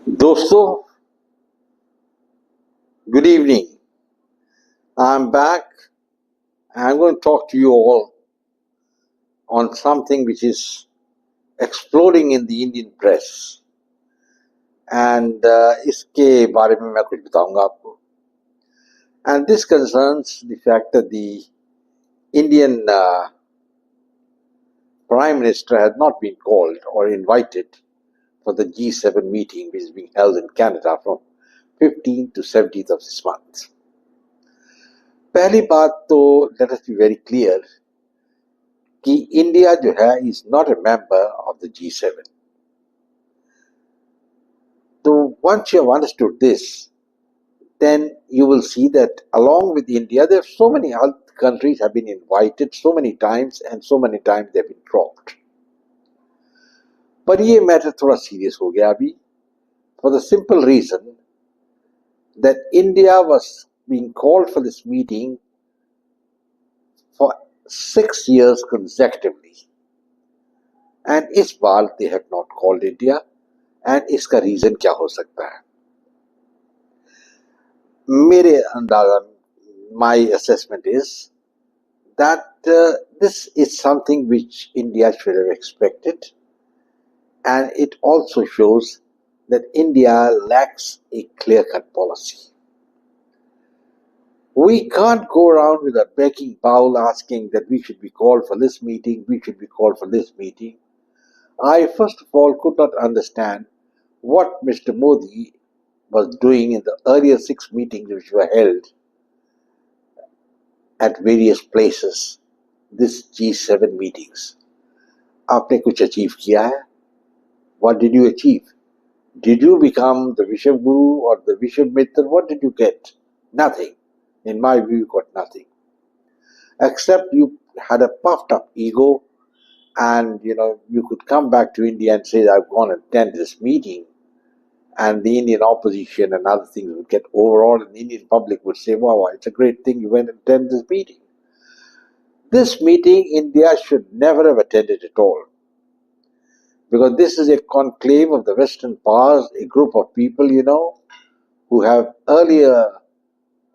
दोस्तों, good evening. I'm back. I'm going to talk to you all on something which is exploding in the Indian press. And इसके बारे में मैं कुछ बताऊंगा आपको. And this concerns the fact that the Indian Prime Minister had not been called or invited for the G7 meeting which is being held in Canada from 15th to 17th of this month. पहली बात तो let us be very clear कि India जो है is not a member of the G7. So once you have understood this, then you will see that along with India, there are so many other countries have been invited so many times and so many times they have been dropped. पर ये matter थोड़ा serious हो गया अभी for the simple reason that India was being called for this meeting for 6 years consecutively. And इस बार they have not called India. And इसका reason क्या हो सकता है? मेरे अंदाजा, my assessment is that this is something which India should have expected, and it also shows that India lacks a clear-cut policy. We can't go around with a begging bowl asking that we should be called for this meeting, we should be called for this meeting. I first of all could not understand what Mr. Modi was doing in the earlier 6 meetings which were held at various places, this G7 meetings. आपने कुछ achieve किया है? What did you achieve? Did you become the Vishav Guru or the Vishav Mitra? What did you get? Nothing. In my view, you got nothing. Except you had a puffed up ego and you could come back to India and say, I've gone and attend this meeting. And the Indian opposition and other things would get overawed, and the Indian public would say, wow, it's a great thing you went and attended this meeting. This meeting, India should never have attended at all. Because this is a conclave of the Western powers, a group of people, who have earlier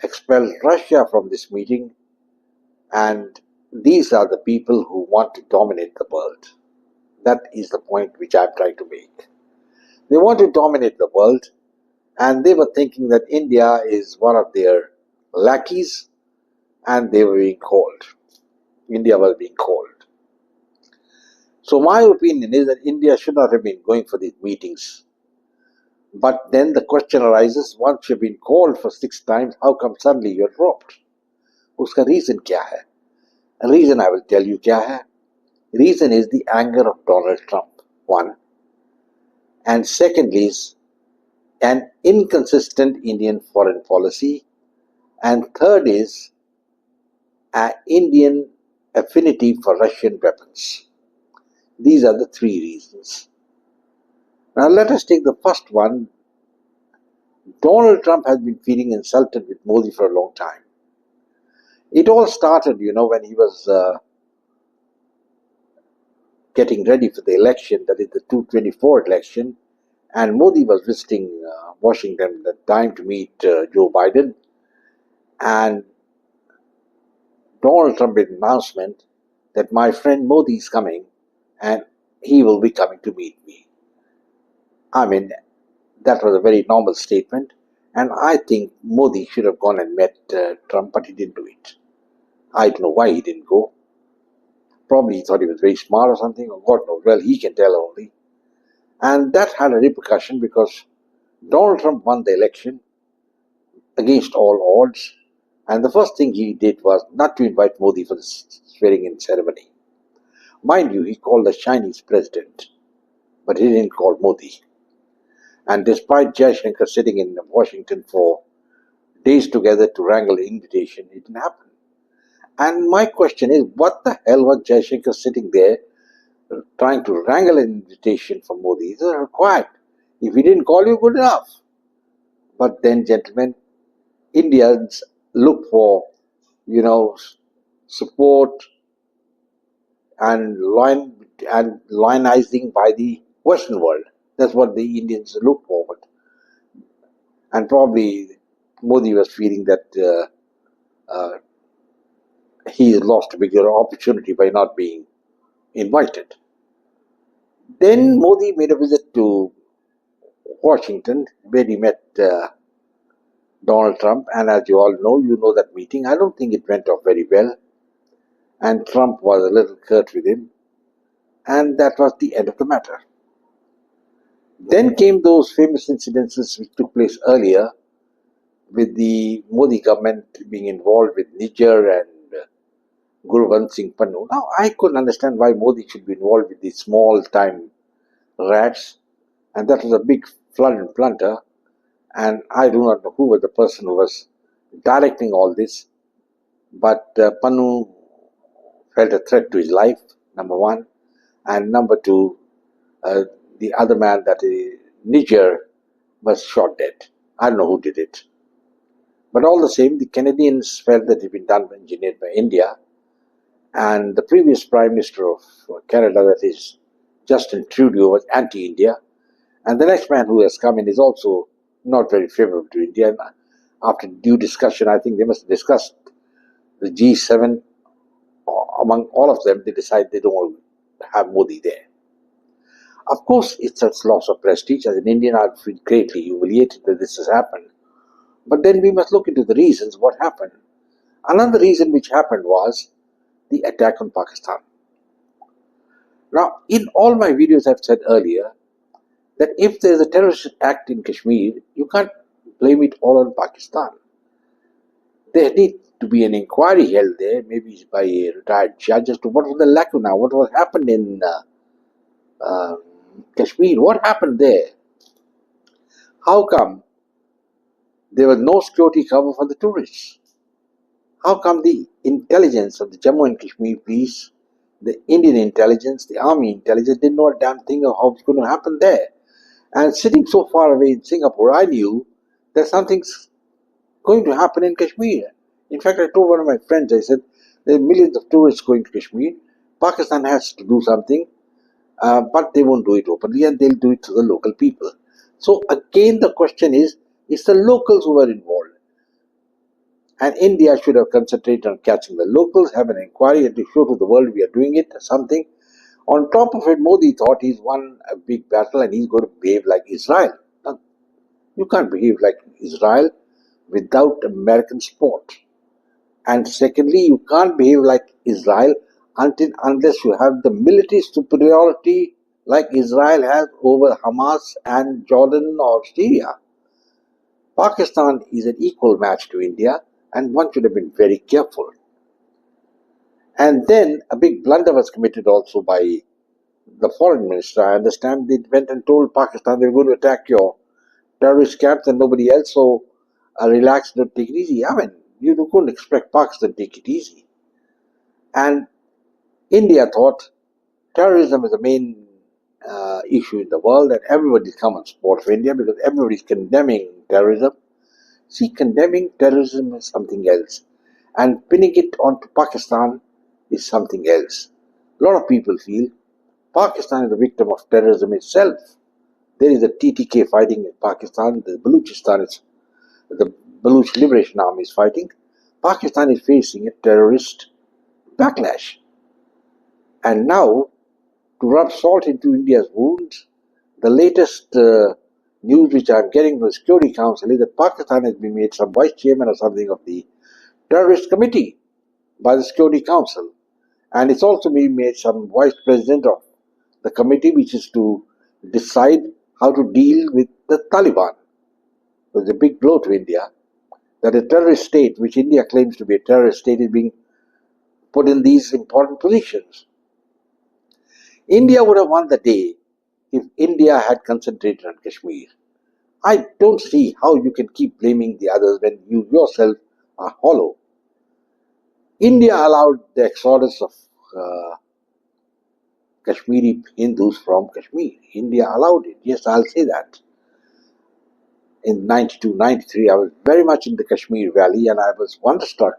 expelled Russia from this meeting. And these are the people who want to dominate the world. That is the point which I'm trying to make. They want to dominate the world, and they were thinking that India is one of their lackeys, and they were being called. India was being called. So my opinion is that India should not have been going for these meetings. But then the question arises, once you've been called for 6 times, how come suddenly you're dropped? Uska reason kya hai? The reason I will tell you kya hai. Reason is the anger of Donald Trump, one. And secondly is an inconsistent Indian foreign policy. And third is an Indian affinity for Russian weapons. These are the 3 reasons. Now let us take the first one. Donald Trump has been feeling insulted with Modi for a long time. It all started, when he was getting ready for the election, that is the 2024 election, and Modi was visiting Washington at the time to meet Joe Biden, and Donald Trump made an announcement that my friend Modi is coming and he will be coming to meet me. I mean, that was a very normal statement, and I think Modi should have gone and met Trump, but he didn't do it. I don't know why he didn't go. Probably he thought he was very smart or something, or God knows. Well, he can tell only. And that had a repercussion because Donald Trump won the election against all odds. And the first thing he did was not to invite Modi for the swearing-in ceremony. Mind you, he called the Chinese president, but he didn't call Modi. And despite Jaishankar sitting in Washington for days together to wrangle an invitation, it didn't happen. And my question is, what the hell was Jaishankar sitting there trying to wrangle an invitation from Modi? It is required. If he didn't call you, good enough. But then, gentlemen, Indians look for, support and lionizing by the Western world. That's what the Indians look forward. And probably Modi was feeling that he lost a bigger opportunity by not being invited. Then Modi made a visit to Washington, where he met Donald Trump, and as you all know, you know that meeting. I don't think it went off very well, and Trump was a little curt with him, and that was the end of the matter. Then came those famous incidences which took place earlier, with the Modi government being involved with Niger and Gurvanth Singh Pannu. Now, I couldn't understand why Modi should be involved with these small-time rats, and that was a big flood and plunder. And I do not know who was the person who was directing all this, but Pannu felt a threat to his life, number one, and number two, the other man, that is Niger, was shot dead. I don't know who did it. But all the same, the Canadians felt that it had been done, engineered by India, and the previous Prime Minister of Canada, that is Justin Trudeau, was anti-India, and the next man who has come in is also not very favorable to India. After due discussion, I think they must have discussed the G7. Among all of them, they decide they don't want to have Modi there. Of course, it's a loss of prestige. As an Indian, I feel greatly humiliated that this has happened. But then we must look into the reasons what happened. Another reason which happened was the attack on Pakistan. Now, in all my videos I've said earlier that if there is a terrorist act in Kashmir, you can't blame it all on Pakistan. There needs to be an inquiry held there, maybe by a retired judge, as to what was the lacuna, what was happened in Kashmir, what happened there? How come there was no security cover for the tourists? How come the intelligence of the Jammu and Kashmir police, the Indian intelligence, the army intelligence, didn't know a damn thing of how it's going to happen there? And sitting so far away in Singapore, I knew that something's going to happen in Kashmir. In fact, I told one of my friends, I said, there are millions of tourists going to Kashmir. Pakistan has to do something, but they won't do it openly, and they'll do it to the local people. So again, the question is, it's the locals who are involved. And India should have concentrated on catching the locals, have an inquiry, and to show to the world we are doing it, something. On top of it, Modi thought he's won a big battle and he's going to behave like Israel. Now, you can't behave like Israel without American support. And secondly, you can't behave like Israel unless you have the military superiority like Israel has over Hamas and Jordan or Syria. Pakistan is an equal match to India, and one should have been very careful. And then a big blunder was committed also by the foreign minister. I understand they went and told Pakistan they were going to attack your terrorist camps and nobody else, so relax, don't take it easy. I mean, you couldn't expect Pakistan to take it easy. And India thought terrorism is the main issue in the world, and everybody's come on support for India because everybody's condemning terrorism. See, condemning terrorism is something else, and pinning it onto Pakistan is something else. A lot of people feel Pakistan is a victim of terrorism itself. There is a TTK fighting in Pakistan, the Baluch Liberation Army is fighting. Pakistan is facing a terrorist backlash. And now, to rub salt into India's wounds, the latest news which I'm getting from the Security Council is that Pakistan has been made some vice chairman or something of the terrorist committee by the Security Council. And it's also been made some vice president of the committee which is to decide how to deal with the Taliban. It was a big blow to India that a terrorist state, which India claims to be a terrorist state, is being put in these important positions. India would have won the day if India had concentrated on Kashmir. I don't see how you can keep blaming the others when you yourself are hollow. India allowed the exodus of Kashmiri Hindus from Kashmir. India allowed it. Yes, I'll say that. In 92, 93, I was very much in the Kashmir Valley, and I was wonderstruck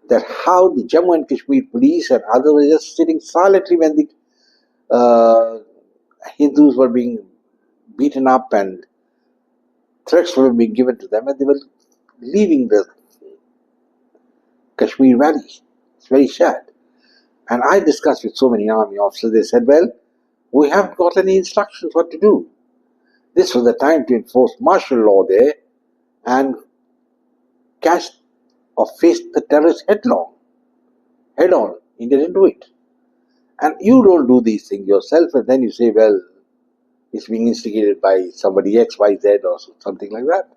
that how the Jammu and Kashmir police and others were just sitting silently when the Hindus were being beaten up and threats were being given to them and they were leaving the Kashmir Valley. It's very sad. And I discussed with so many army officers, they said, well, we haven't got any instructions what to do. This was the time to enforce martial law there and catch or face the terrorists head on. India didn't do it. And you don't do these things yourself and then you say, well, it's being instigated by somebody X, Y, Z or something like that.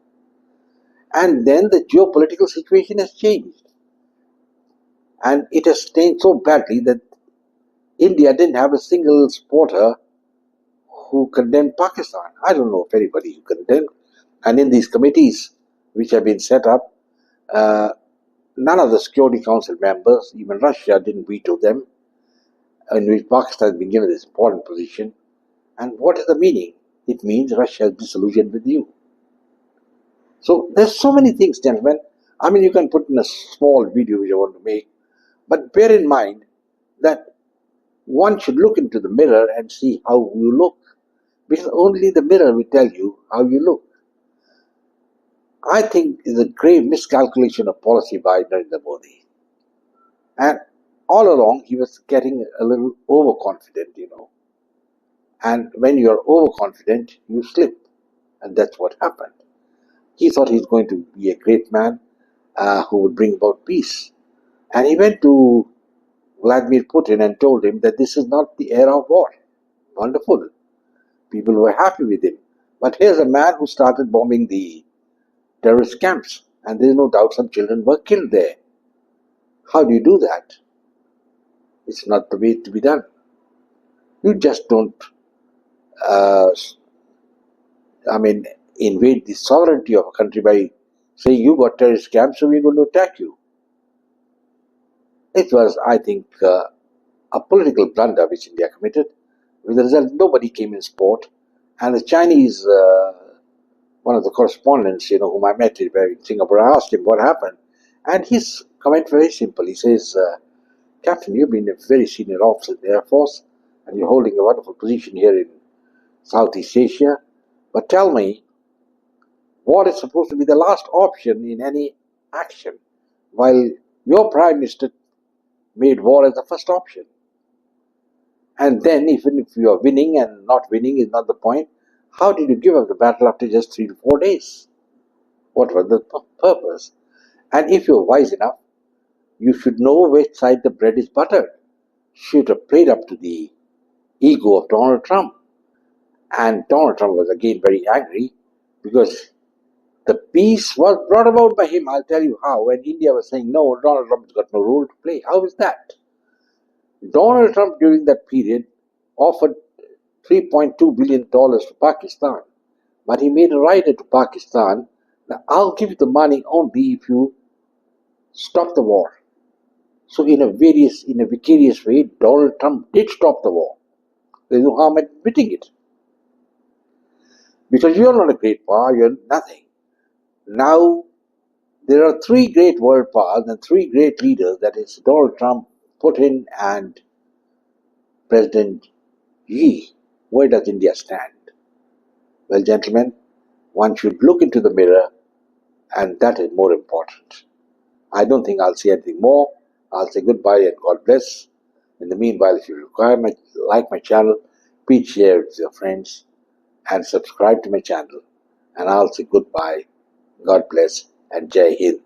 And then the geopolitical situation has changed. And it has changed so badly that India didn't have a single supporter who condemned Pakistan. I don't know of anybody who condemned. And in these committees which have been set up, none of the Security Council members, even Russia, didn't veto them, in which Pakistan has been given this important position. And what is the meaning? It means Russia is disillusioned with you. So there's so many things, gentlemen. I mean, you can put in a small video which I want to make, but bear in mind that one should look into the mirror and see how you look, because only the mirror will tell you how you look. I think it's a grave miscalculation of policy by Narendra Modi. And all along, he was getting a little overconfident, And when you're overconfident, you slip. And that's what happened. He thought he's going to be a great man who would bring about peace. And he went to Vladimir Putin and told him that this is not the era of war. Wonderful. People were happy with him. But here's a man who started bombing the terrorist camps. And there's no doubt some children were killed there. How do you do that? It's not the way to be done. You just don't, invade the sovereignty of a country by saying you got terrorist camps, so we're going to attack you. It was, I think, a political blunder which India committed. With the result, nobody came in support. And the Chinese, one of the correspondents, whom I met in Singapore, I asked him what happened. And his comment very simple. He says, Captain, you've been a very senior officer in the Air Force, and you're holding a wonderful position here in Southeast Asia. But tell me, war is supposed to be the last option in any action, while your Prime Minister made war as the first option. And then, even if you are winning and not winning is not the point, how did you give up the battle after just 3 to 4 days? What was the purpose? And if you're wise enough, you should know which side the bread is buttered. You should have played up to the ego of Donald Trump. And Donald Trump was again very angry because the peace was brought about by him. I'll tell you how. When India was saying, no, Donald Trump's got no role to play. How is that? Donald Trump during that period offered $3.2 billion to Pakistan. But he made a rider to Pakistan. Now, I'll give you the money only if you stop the war. So in a vicarious way, Donald Trump did stop the war. There's no harm in admitting it. Because you're not a great power, you're nothing. Now, there are 3 great world powers and 3 great leaders, that is Donald Trump, Putin and President Xi. Where does India stand? Well, gentlemen, one should look into the mirror, and that is more important. I don't think I'll say anything more. I'll say goodbye and God bless. In the meanwhile, if you like my channel, please share it with your friends and subscribe to my channel. And I'll say goodbye, God bless, and Jai Hind.